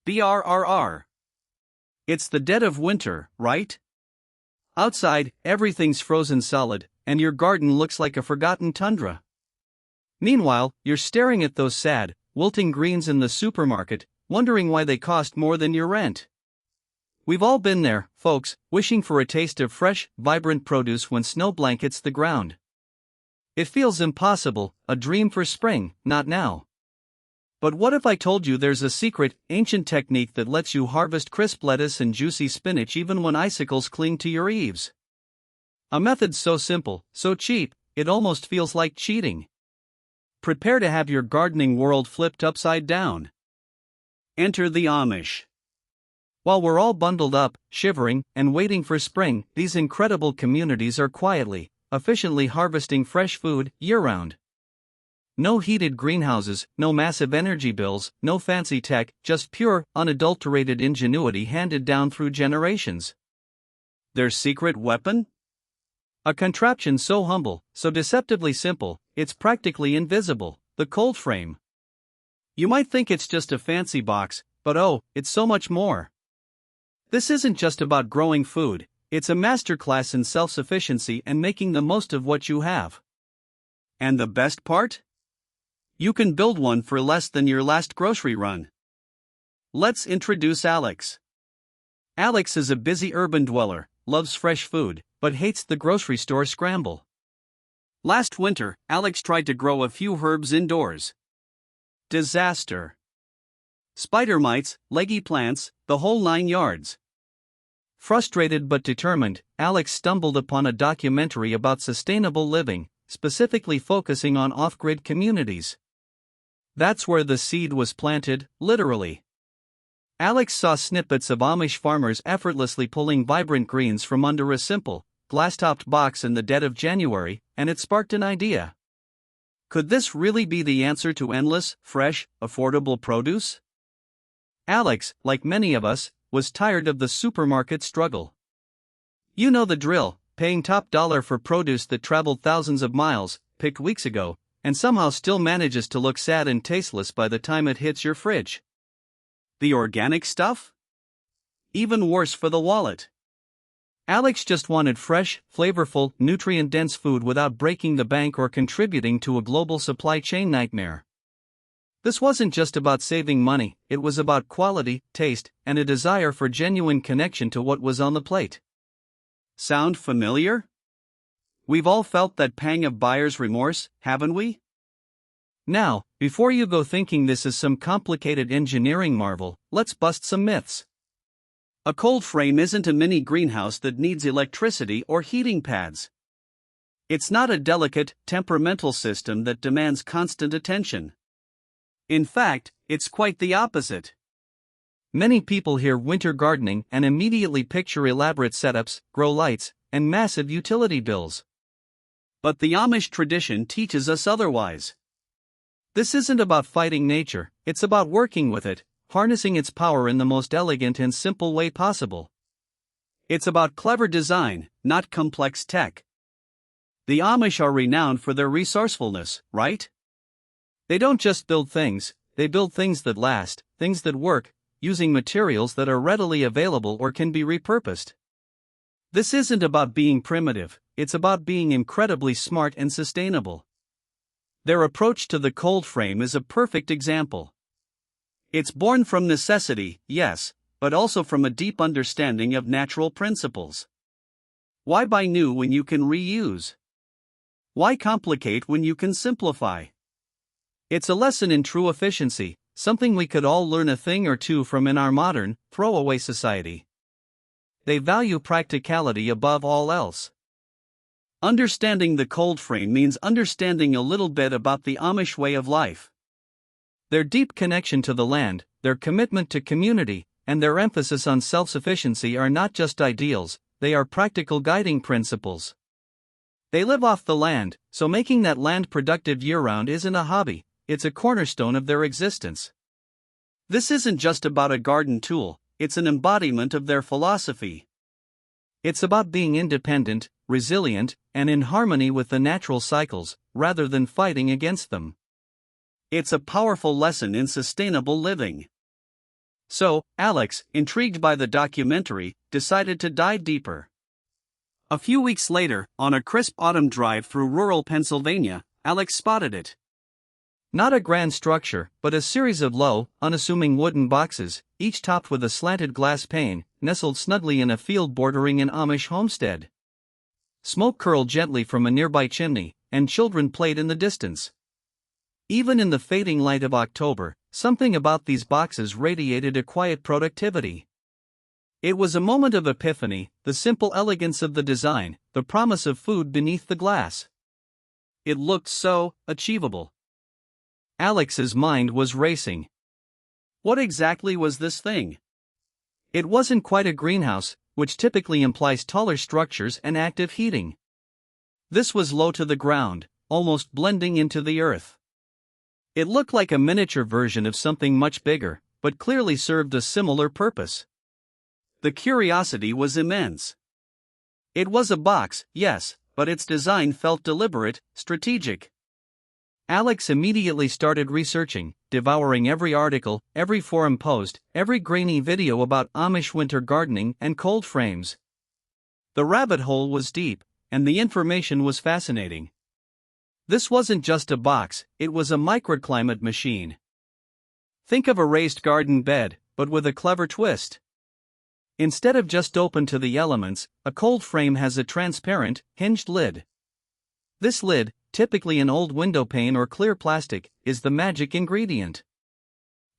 BRRR. It's the dead of winter, right? Outside, everything's frozen solid, and your garden looks like a forgotten tundra. Meanwhile, you're staring at those sad, wilting greens in the supermarket, wondering why they cost more than your rent. We've all been there, folks, wishing for a taste of fresh, vibrant produce when snow blankets the ground. It feels impossible, a dream for spring, not now. But what if I told you there's a secret, ancient technique that lets you harvest crisp lettuce and juicy spinach even when icicles cling to your eaves? A method so simple, so cheap, it almost feels like cheating. Prepare to have your gardening world flipped upside down. Enter the Amish. While we're all bundled up, shivering, and waiting for spring, these incredible communities are quietly, efficiently harvesting fresh food year-round. No heated greenhouses, no massive energy bills, no fancy tech, just pure, unadulterated ingenuity handed down through generations. Their secret weapon? A contraption so humble, so deceptively simple, it's practically invisible, the cold frame. You might think it's just a fancy box, but oh, it's so much more. This isn't just about growing food, it's a masterclass in self-sufficiency and making the most of what you have. And the best part? You can build one for less than your last grocery run. Let's introduce Alex. Alex is a busy urban dweller, loves fresh food, but hates the grocery store scramble. Last winter, Alex tried to grow a few herbs indoors. Disaster. Spider mites, leggy plants, the whole 9 yards. Frustrated but determined, Alex stumbled upon a documentary about sustainable living, specifically focusing on off-grid communities. That's where the seed was planted, literally. Alex saw snippets of Amish farmers effortlessly pulling vibrant greens from under a simple, glass-topped box in the dead of January, and it sparked an idea. Could this really be the answer to endless, fresh, affordable produce? Alex, like many of us, was tired of the supermarket struggle. You know the drill, paying top dollar for produce that traveled thousands of miles, picked weeks ago, and somehow still manages to look sad and tasteless by the time it hits your fridge. The organic stuff? Even worse for the wallet. Alex just wanted fresh, flavorful, nutrient-dense food without breaking the bank or contributing to a global supply chain nightmare. This wasn't just about saving money, it was about quality, taste, and a desire for genuine connection to what was on the plate. Sound familiar? We've all felt that pang of buyer's remorse, haven't we? Now, before you go thinking this is some complicated engineering marvel, let's bust some myths. A cold frame isn't a mini greenhouse that needs electricity or heating pads. It's not a delicate, temperamental system that demands constant attention. In fact, it's quite the opposite. Many people hear winter gardening and immediately picture elaborate setups, grow lights, and massive utility bills. But the Amish tradition teaches us otherwise. This isn't about fighting nature, it's about working with it, harnessing its power in the most elegant and simple way possible. It's about clever design, not complex tech. The Amish are renowned for their resourcefulness, right? They don't just build things, they build things that last, things that work, using materials that are readily available or can be repurposed. This isn't about being primitive, it's about being incredibly smart and sustainable. Their approach to the cold frame is a perfect example. It's born from necessity, yes, but also from a deep understanding of natural principles. Why buy new when you can reuse? Why complicate when you can simplify? It's a lesson in true efficiency, something we could all learn a thing or two from in our modern, throwaway society. They value practicality above all else. Understanding the cold frame means understanding a little bit about the Amish way of life. Their deep connection to the land, their commitment to community, and their emphasis on self-sufficiency are not just ideals, they are practical guiding principles. They live off the land, so making that land productive year-round isn't a hobby, it's a cornerstone of their existence. This isn't just about a garden tool, it's an embodiment of their philosophy. It's about being independent, resilient, and in harmony with the natural cycles, rather than fighting against them. It's a powerful lesson in sustainable living. So, Alex, intrigued by the documentary, decided to dive deeper. A few weeks later, on a crisp autumn drive through rural Pennsylvania, Alex spotted it. Not a grand structure, but a series of low, unassuming wooden boxes, each topped with a slanted glass pane, nestled snugly in a field bordering an Amish homestead. Smoke curled gently from a nearby chimney, and children played in the distance. Even in the fading light of October, something about these boxes radiated a quiet productivity. It was a moment of epiphany, the simple elegance of the design, the promise of food beneath the glass. It looked so achievable. Alex's mind was racing. What exactly was this thing? It wasn't quite a greenhouse, which typically implies taller structures and active heating. This was low to the ground, almost blending into the earth. It looked like a miniature version of something much bigger, but clearly served a similar purpose. The curiosity was immense. It was a box, yes, but its design felt deliberate, strategic. Alex immediately started researching, devouring every article, every forum post, every grainy video about Amish winter gardening and cold frames. The rabbit hole was deep, and the information was fascinating. This wasn't just a box, it was a microclimate machine. Think of a raised garden bed, but with a clever twist. Instead of just open to the elements, a cold frame has a transparent, hinged lid. This lid, typically an old window pane or clear plastic, is the magic ingredient.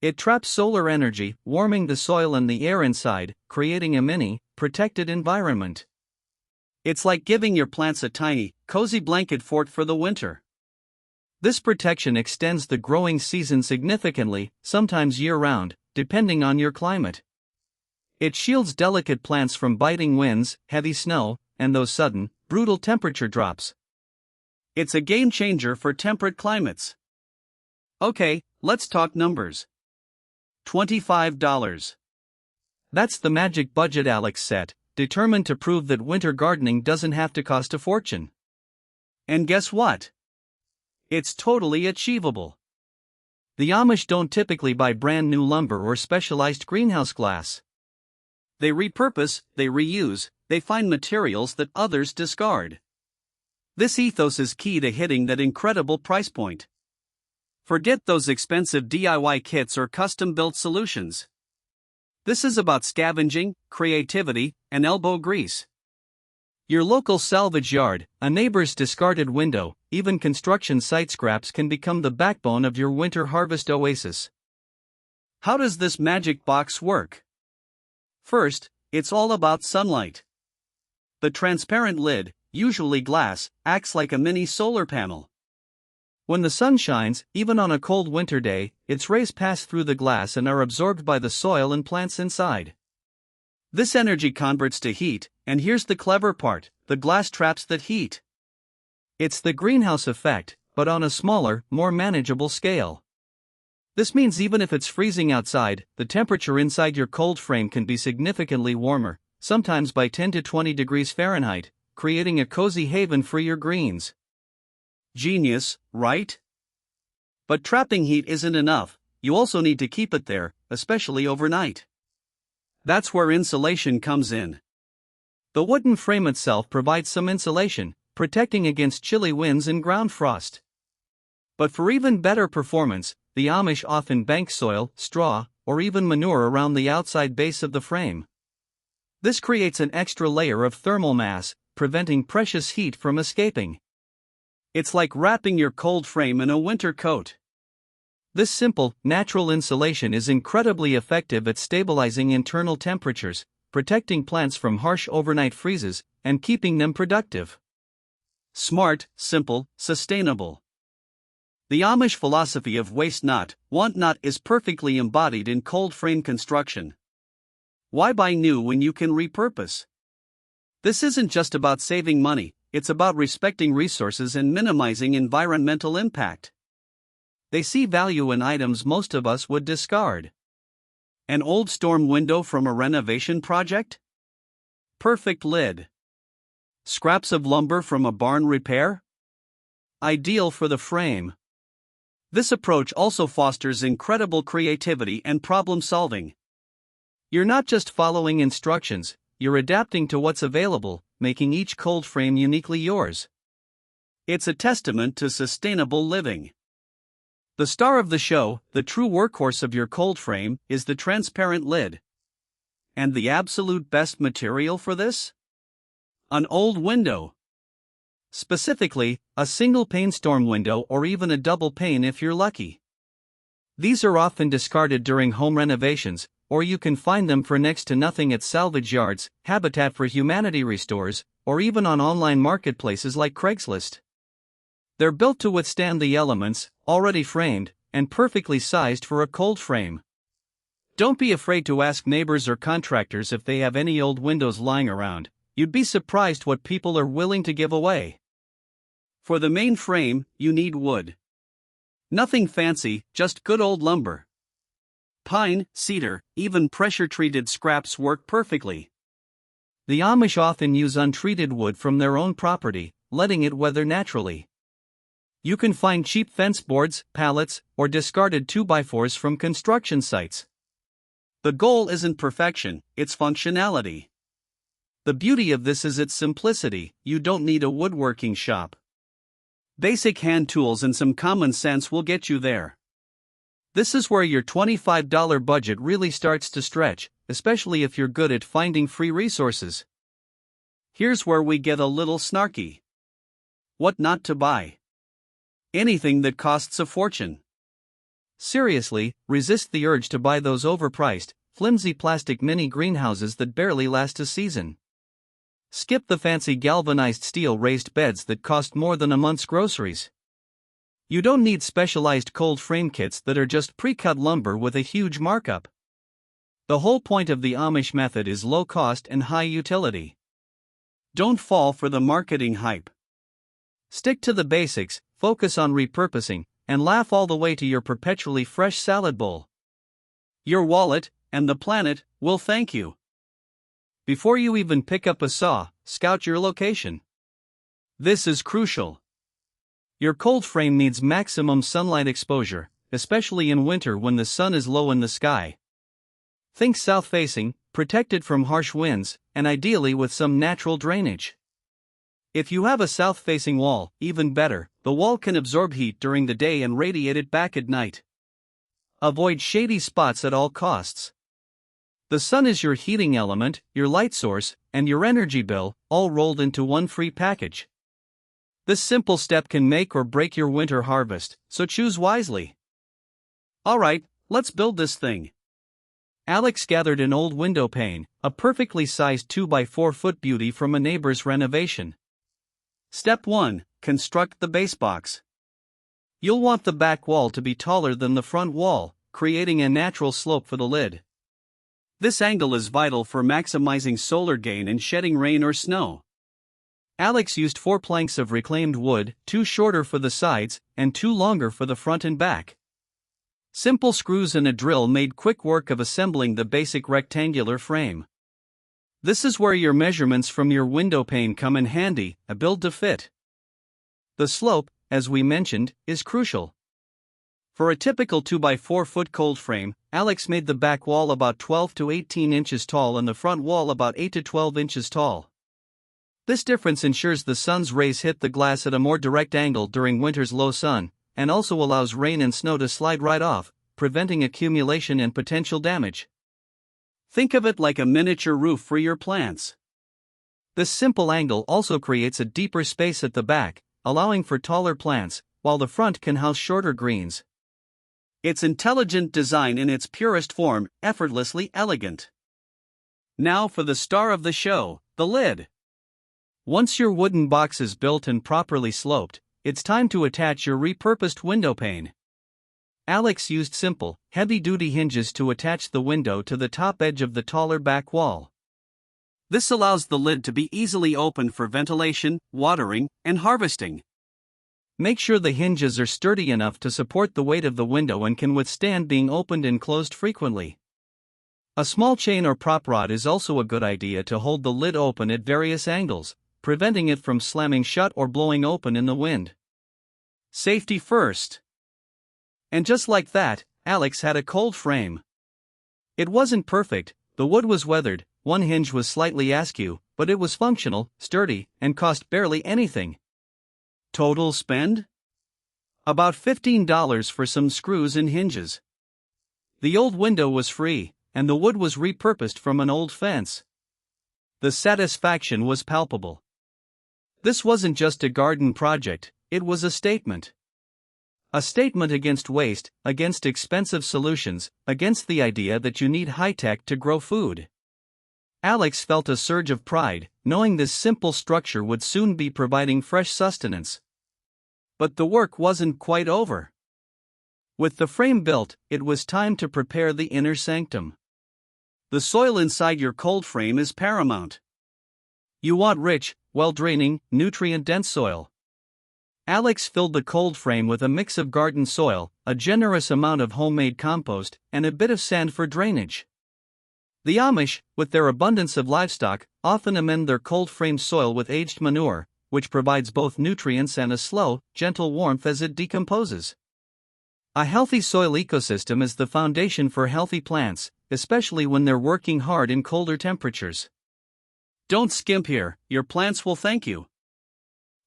It traps solar energy, warming the soil and the air inside, creating a mini, protected environment. It's like giving your plants a tiny, cozy blanket fort for the winter. This protection extends the growing season significantly, sometimes year-round, depending on your climate. It shields delicate plants from biting winds, heavy snow, and those sudden, brutal temperature drops. It's a game changer for temperate climates. Okay, let's talk numbers. $25. That's the magic budget Alex set, determined to prove that winter gardening doesn't have to cost a fortune. And guess what? It's totally achievable. The Amish don't typically buy brand new lumber or specialized greenhouse glass. They repurpose, they reuse, they find materials that others discard. This ethos is key to hitting that incredible price point. Forget those expensive DIY kits or custom-built solutions. This is about scavenging, creativity, and elbow grease. Your local salvage yard, a neighbor's discarded window, even construction site scraps can become the backbone of your winter harvest oasis. How does this magic box work? First, it's all about sunlight. The transparent lid, usually glass, acts like a mini solar panel. When the sun shines, even on a cold winter day, its rays pass through the glass and are absorbed by the soil and plants inside. This energy converts to heat, and here's the clever part: the glass traps that heat. It's the greenhouse effect, but on a smaller, more manageable scale. This means even if it's freezing outside, the temperature inside your cold frame can be significantly warmer, sometimes by 10 to 20 degrees Fahrenheit, creating a cozy haven for your greens. Genius, right? But trapping heat isn't enough, you also need to keep it there, especially overnight. That's where insulation comes in. The wooden frame itself provides some insulation, protecting against chilly winds and ground frost. But for even better performance, the Amish often bank soil, straw, or even manure around the outside base of the frame. This creates an extra layer of thermal mass, preventing precious heat from escaping. It's like wrapping your cold frame in a winter coat. This simple, natural insulation is incredibly effective at stabilizing internal temperatures, protecting plants from harsh overnight freezes, and keeping them productive. Smart, simple, sustainable. The Amish philosophy of waste not, want not is perfectly embodied in cold frame construction. Why buy new when you can repurpose? This isn't just about saving money, it's about respecting resources and minimizing environmental impact. They see value in items most of us would discard. An old storm window from a renovation project? Perfect lid. Scraps of lumber from a barn repair? Ideal for the frame. This approach also fosters incredible creativity and problem solving. You're not just following instructions, you're adapting to what's available, making each cold frame uniquely yours. It's a testament to sustainable living. The star of the show, the true workhorse of your cold frame, is the transparent lid. And the absolute best material for this? An old window. Specifically, a single pane storm window or even a double pane if you're lucky. These are often discarded during home renovations, or you can find them for next to nothing at salvage yards, Habitat for Humanity restores, or even on online marketplaces like Craigslist. They're built to withstand the elements, already framed, and perfectly sized for a cold frame. Don't be afraid to ask neighbors or contractors if they have any old windows lying around. You'd be surprised what people are willing to give away. For the main frame, you need wood. Nothing fancy, just good old lumber. Pine, cedar, even pressure-treated scraps work perfectly. The Amish often use untreated wood from their own property, letting it weather naturally. You can find cheap fence boards, pallets, or discarded 2x4s from construction sites. The goal isn't perfection, it's functionality. The beauty of this is its simplicity. You don't need a woodworking shop. Basic hand tools and some common sense will get you there. This is where your $25 budget really starts to stretch, especially if you're good at finding free resources. Here's where we get a little snarky. What not to buy? Anything that costs a fortune. Seriously, resist the urge to buy those overpriced, flimsy plastic mini greenhouses that barely last a season. Skip the fancy galvanized steel raised beds that cost more than a month's groceries. You don't need specialized cold frame kits that are just pre-cut lumber with a huge markup. The whole point of the Amish method is low cost and high utility. Don't fall for the marketing hype. Stick to the basics, focus on repurposing, and laugh all the way to your perpetually fresh salad bowl. Your wallet, and the planet, will thank you. Before you even pick up a saw, scout your location. This is crucial. Your cold frame needs maximum sunlight exposure, especially in winter when the sun is low in the sky. Think south-facing, protected from harsh winds, and ideally with some natural drainage. If you have a south-facing wall, even better, the wall can absorb heat during the day and radiate it back at night. Avoid shady spots at all costs. The sun is your heating element, your light source, and your energy bill, all rolled into one free package. This simple step can make or break your winter harvest, so choose wisely. Alright, let's build this thing. Alex gathered an old window pane, a perfectly sized 2x4 foot beauty from a neighbor's renovation. Step 1. Construct the base box. You'll want the back wall to be taller than the front wall, creating a natural slope for the lid. This angle is vital for maximizing solar gain and shedding rain or snow. Alex used 4 planks of reclaimed wood, 2 shorter for the sides, and 2 longer for the front and back. Simple screws and a drill made quick work of assembling the basic rectangular frame. This is where your measurements from your window pane come in handy, a build to fit. The slope, as we mentioned, is crucial. For a typical 2x4 foot cold frame, Alex made the back wall about 12 to 18 inches tall and the front wall about 8 to 12 inches tall. This difference ensures the sun's rays hit the glass at a more direct angle during winter's low sun, and also allows rain and snow to slide right off, preventing accumulation and potential damage. Think of it like a miniature roof for your plants. This simple angle also creates a deeper space at the back, allowing for taller plants, while the front can house shorter greens. It's intelligent design in its purest form, effortlessly elegant. Now for the star of the show, the lid. Once your wooden box is built and properly sloped, it's time to attach your repurposed window pane. Alex used simple, heavy-duty hinges to attach the window to the top edge of the taller back wall. This allows the lid to be easily opened for ventilation, watering, and harvesting. Make sure the hinges are sturdy enough to support the weight of the window and can withstand being opened and closed frequently. A small chain or prop rod is also a good idea to hold the lid open at various angles, preventing it from slamming shut or blowing open in the wind. Safety first. And just like that, Alex had a cold frame. It wasn't perfect, The wood was weathered, one hinge was slightly askew, but it was functional, sturdy, and cost barely anything. Total spend? About $15 for some screws and hinges. The old window was free, and the wood was repurposed from an old fence. The satisfaction was palpable. This wasn't just a garden project, it was a statement. A statement against waste, against expensive solutions, against the idea that you need high-tech to grow food. Alex felt a surge of pride, knowing this simple structure would soon be providing fresh sustenance. But the work wasn't quite over. With the frame built, it was time to prepare the inner sanctum. The soil inside your cold frame is paramount. You want rich, well-draining, nutrient-dense soil. Alex filled the cold frame with a mix of garden soil, a generous amount of homemade compost, and a bit of sand for drainage. The Amish, with their abundance of livestock, often amend their cold-frame soil with aged manure, which provides both nutrients and a slow, gentle warmth as it decomposes. A healthy soil ecosystem is the foundation for healthy plants, especially when they're working hard in colder temperatures. Don't skimp here, your plants will thank you.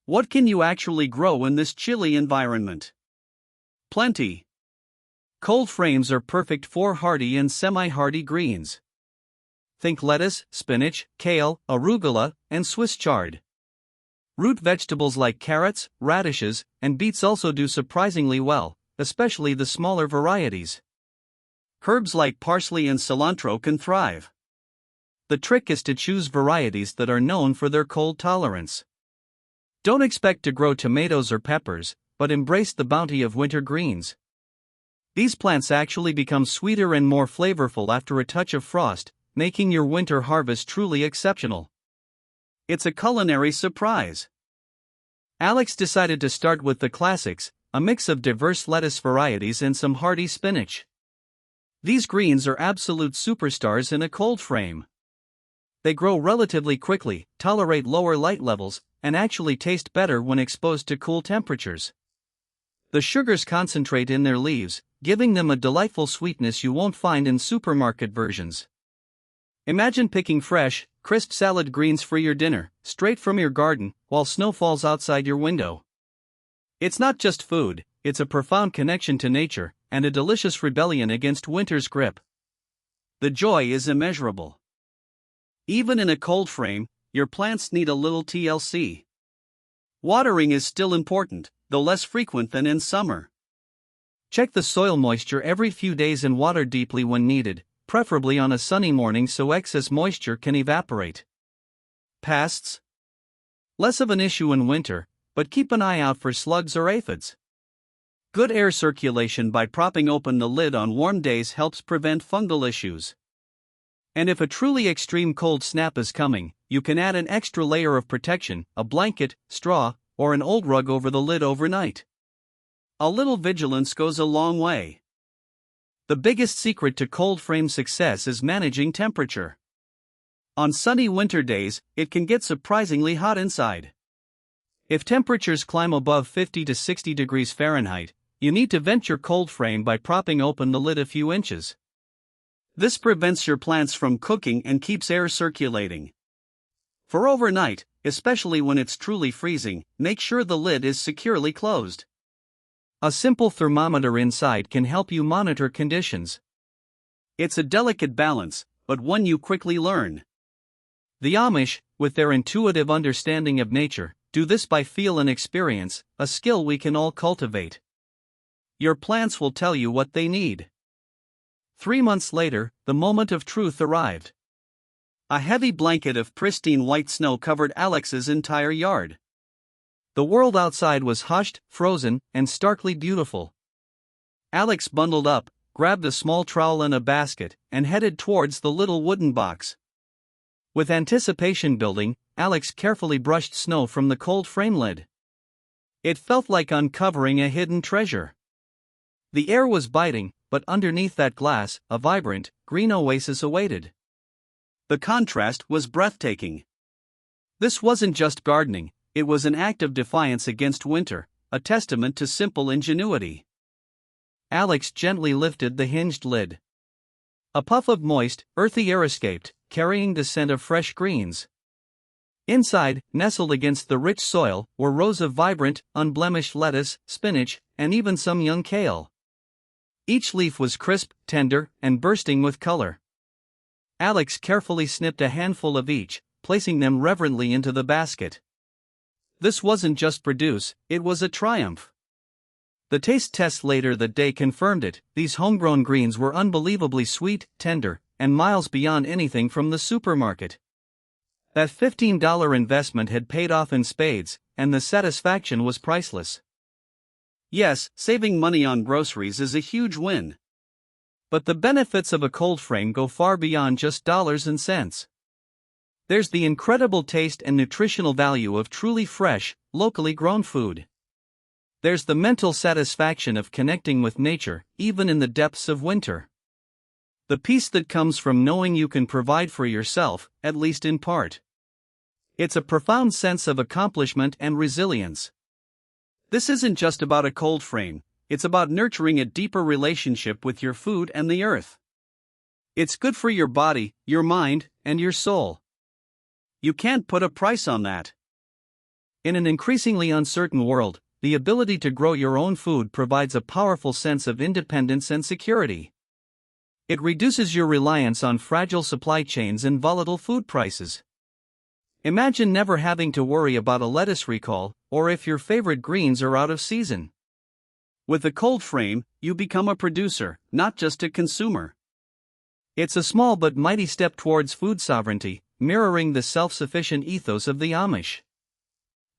What can you actually grow in this chilly environment? Plenty. Cold frames are perfect for hardy and semi-hardy greens. Think lettuce, spinach, kale, arugula, and Swiss chard. Root vegetables like carrots, radishes, and beets also do surprisingly well, especially the smaller varieties. Herbs like parsley and cilantro can thrive. The trick is to choose varieties that are known for their cold tolerance. Don't expect to grow tomatoes or peppers, but embrace the bounty of winter greens. These plants actually become sweeter and more flavorful after a touch of frost, making your winter harvest truly exceptional. It's a culinary surprise. Alex decided to start with the classics, a mix of diverse lettuce varieties and some hardy spinach. These greens are absolute superstars in a cold frame. They grow relatively quickly, tolerate lower light levels, and actually taste better when exposed to cool temperatures. The sugars concentrate in their leaves, giving them a delightful sweetness you won't find in supermarket versions. Imagine picking fresh, crisp salad greens for your dinner, straight from your garden, while snow falls outside your window. It's not just food, it's a profound connection to nature, and a delicious rebellion against winter's grip. The joy is immeasurable. Even in a cold frame, your plants need a little TLC. Watering is still important, though less frequent than in summer. Check the soil moisture every few days and water deeply when needed, preferably on a sunny morning so excess moisture can evaporate. Pests? Less of an issue in winter, but keep an eye out for slugs or aphids. Good air circulation by propping open the lid on warm days helps prevent fungal issues. And if a truly extreme cold snap is coming, you can add an extra layer of protection, a blanket, straw, or an old rug over the lid overnight. A little vigilance goes a long way. The biggest secret to cold frame success is managing temperature. On sunny winter days, it can get surprisingly hot inside. If temperatures climb above 50 to 60 degrees Fahrenheit, you need to vent your cold frame by propping open the lid a few inches. This prevents your plants from cooking and keeps air circulating. For overnight, especially when it's truly freezing, make sure the lid is securely closed. A simple thermometer inside can help you monitor conditions. It's a delicate balance, but one you quickly learn. The Amish, with their intuitive understanding of nature, do this by feel and experience, a skill we can all cultivate. Your plants will tell you what they need. 3 months later, the moment of truth arrived. A heavy blanket of pristine white snow covered Alex's entire yard. The world outside was hushed, frozen, and starkly beautiful. Alex bundled up, grabbed a small trowel and a basket, and headed towards the little wooden box. With anticipation building, Alex carefully brushed snow from the cold frame lid. It felt like uncovering a hidden treasure. The air was biting, but underneath that glass, a vibrant, green oasis awaited. The contrast was breathtaking. This wasn't just gardening, it was an act of defiance against winter, a testament to simple ingenuity. Alex gently lifted the hinged lid. A puff of moist, earthy air escaped, carrying the scent of fresh greens. Inside, nestled against the rich soil, were rows of vibrant, unblemished lettuce, spinach, and even some young kale. Each leaf was crisp, tender, and bursting with color. Alex carefully snipped a handful of each, placing them reverently into the basket. This wasn't just produce, it was a triumph. The taste test later that day confirmed it. These homegrown greens were unbelievably sweet, tender, and miles beyond anything from the supermarket. That $15 investment had paid off in spades, and the satisfaction was priceless. Yes, saving money on groceries is a huge win. But the benefits of a cold frame go far beyond just dollars and cents. There's the incredible taste and nutritional value of truly fresh, locally grown food. There's the mental satisfaction of connecting with nature, even in the depths of winter. The peace that comes from knowing you can provide for yourself, at least in part. It's a profound sense of accomplishment and resilience. This isn't just about a cold frame, it's about nurturing a deeper relationship with your food and the earth. It's good for your body, your mind, and your soul. You can't put a price on that. In an increasingly uncertain world, the ability to grow your own food provides a powerful sense of independence and security. It reduces your reliance on fragile supply chains and volatile food prices. Imagine never having to worry about a lettuce recall, or if your favorite greens are out of season. With a cold frame, you become a producer, not just a consumer. It's a small but mighty step towards food sovereignty, mirroring the self-sufficient ethos of the Amish.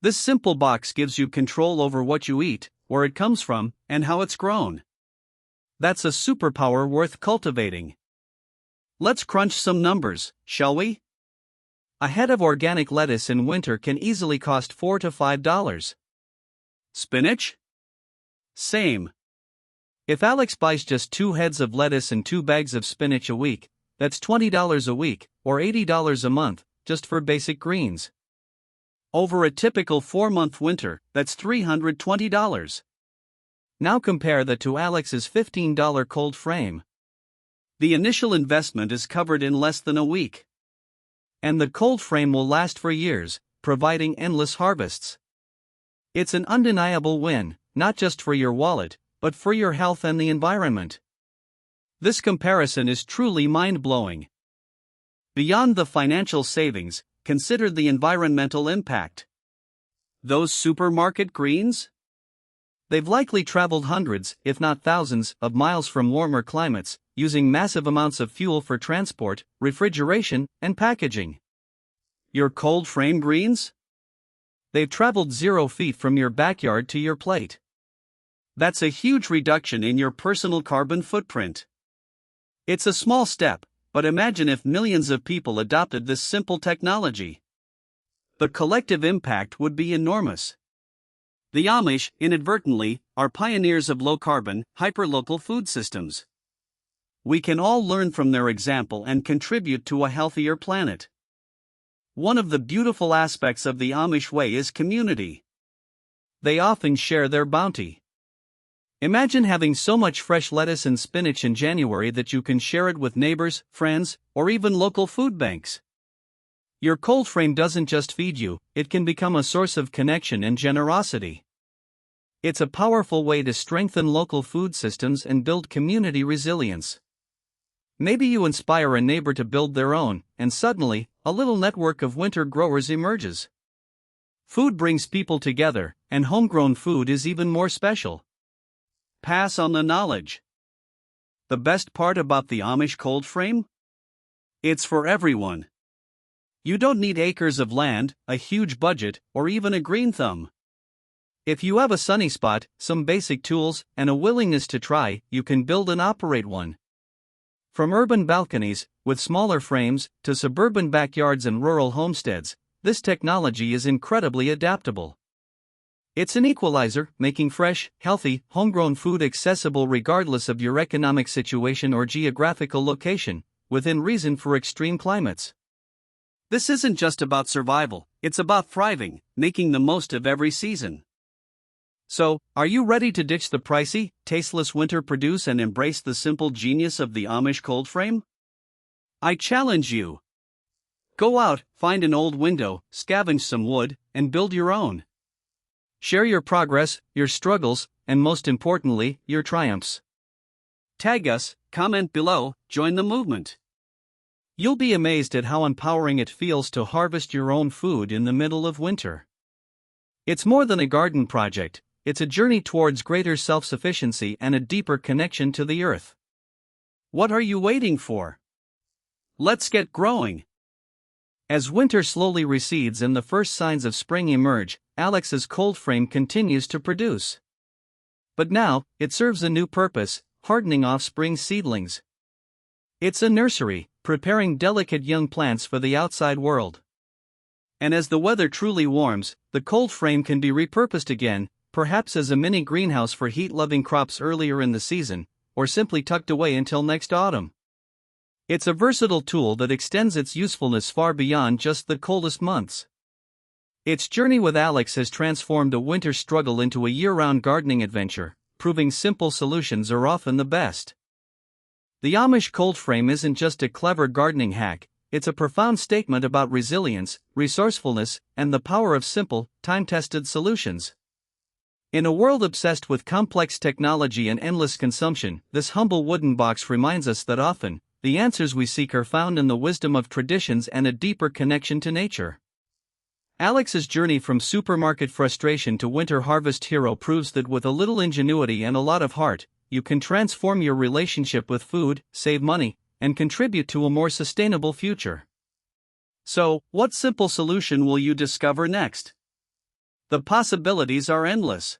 This simple box gives you control over what you eat, where it comes from, and how it's grown. That's a superpower worth cultivating. Let's crunch some numbers, shall we? A head of organic lettuce in winter can easily cost $4 to $5. Spinach? Same. If Alex buys just 2 heads of lettuce and 2 bags of spinach a week, that's $20 a week, or $80 a month, just for basic greens. Over a typical 4-month winter, that's $320. Now compare that to Alex's $15 cold frame. The initial investment is covered in less than a week. And the cold frame will last for years, providing endless harvests. It's an undeniable win, not just for your wallet, but for your health and the environment. This comparison is truly mind-blowing. Beyond the financial savings, consider the environmental impact. Those supermarket greens? They've likely traveled hundreds, if not thousands, of miles from warmer climates, using massive amounts of fuel for transport, refrigeration, and packaging. Your cold frame greens? They've traveled 0 feet from your backyard to your plate. That's a huge reduction in your personal carbon footprint. It's a small step, but imagine if millions of people adopted this simple technology. The collective impact would be enormous. The Amish, inadvertently, are pioneers of low-carbon, hyperlocal food systems. We can all learn from their example and contribute to a healthier planet. One of the beautiful aspects of the Amish way is community. They often share their bounty. Imagine having so much fresh lettuce and spinach in January that you can share it with neighbors, friends, or even local food banks. Your cold frame doesn't just feed you, it can become a source of connection and generosity. It's a powerful way to strengthen local food systems and build community resilience. Maybe you inspire a neighbor to build their own, and suddenly, a little network of winter growers emerges. Food brings people together, and homegrown food is even more special. Pass on the knowledge. The best part about the Amish cold frame? It's for everyone. You don't need acres of land, a huge budget, or even a green thumb. If you have a sunny spot, some basic tools, and a willingness to try, you can build and operate one. From urban balconies, with smaller frames, to suburban backyards and rural homesteads, this technology is incredibly adaptable. It's an equalizer, making fresh, healthy, homegrown food accessible regardless of your economic situation or geographical location, within reason for extreme climates. This isn't just about survival, it's about thriving, making the most of every season. So, are you ready to ditch the pricey, tasteless winter produce and embrace the simple genius of the Amish cold frame? I challenge you. Go out, find an old window, scavenge some wood, and build your own. Share your progress, your struggles, and most importantly, your triumphs. Tag us, comment below, join the movement. You'll be amazed at how empowering it feels to harvest your own food in the middle of winter. It's more than a garden project, it's a journey towards greater self-sufficiency and a deeper connection to the earth. What are you waiting for? Let's get growing. As winter slowly recedes and the first signs of spring emerge, Alex's cold frame continues to produce. But now, it serves a new purpose, hardening offspring seedlings. It's a nursery, preparing delicate young plants for the outside world. And as the weather truly warms, the cold frame can be repurposed again, perhaps as a mini greenhouse for heat-loving crops earlier in the season, or simply tucked away until next autumn. It's a versatile tool that extends its usefulness far beyond just the coldest months. Its journey with Alex has transformed a winter struggle into a year-round gardening adventure, proving simple solutions are often the best. The Amish cold frame isn't just a clever gardening hack, it's a profound statement about resilience, resourcefulness, and the power of simple, time-tested solutions. In a world obsessed with complex technology and endless consumption, this humble wooden box reminds us that often, the answers we seek are found in the wisdom of traditions and a deeper connection to nature. Alex's journey from supermarket frustration to winter harvest hero proves that with a little ingenuity and a lot of heart, you can transform your relationship with food, save money, and contribute to a more sustainable future. So, what simple solution will you discover next? The possibilities are endless.